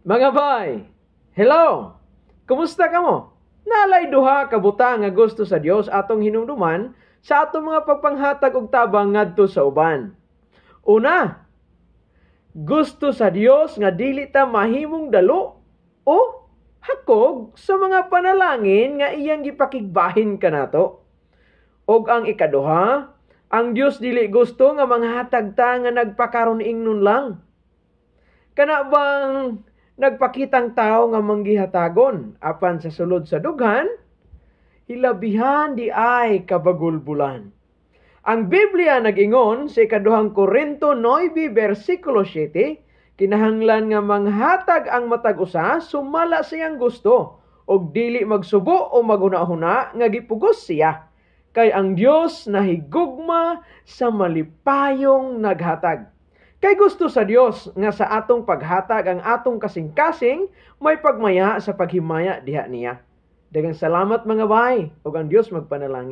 Mga bay, hello! Kumusta ka mo? Nalay duha ka butang nga gusto sa Dios atong hinumduman sa atong mga pagpanghatag og tabang ngadto sa uban. Una, gusto sa Dios nga dili ta mahimong dalo o hakog sa mga panalangin nga iyang gipakigbahin kanato. Og ang ikaduha, ang Dios dili gusto nga manghatag ta nga nagpakaron ingnon lang. Kana bang nagpakitang tao nga manggihatagon apan sa sulod sa dughan hilabihan di ay kabagulbulan. Ang Biblia nag-ingon sa ikaduhang Korinto 9 versikulo 7, kinahanglan nga manghatag ang matag usa sumala siyang gusto og dili magsubo o maghuna-huna nga gipugos siya. Kay ang Dios nahigugma sa malipayong naghatag. Kay gusto sa Dios nga sa atong paghatag ang atong kasing-kasing may pagmaya sa paghimaya diha niya. Daghang salamat mga bay, ug ang Dios magpanalangin.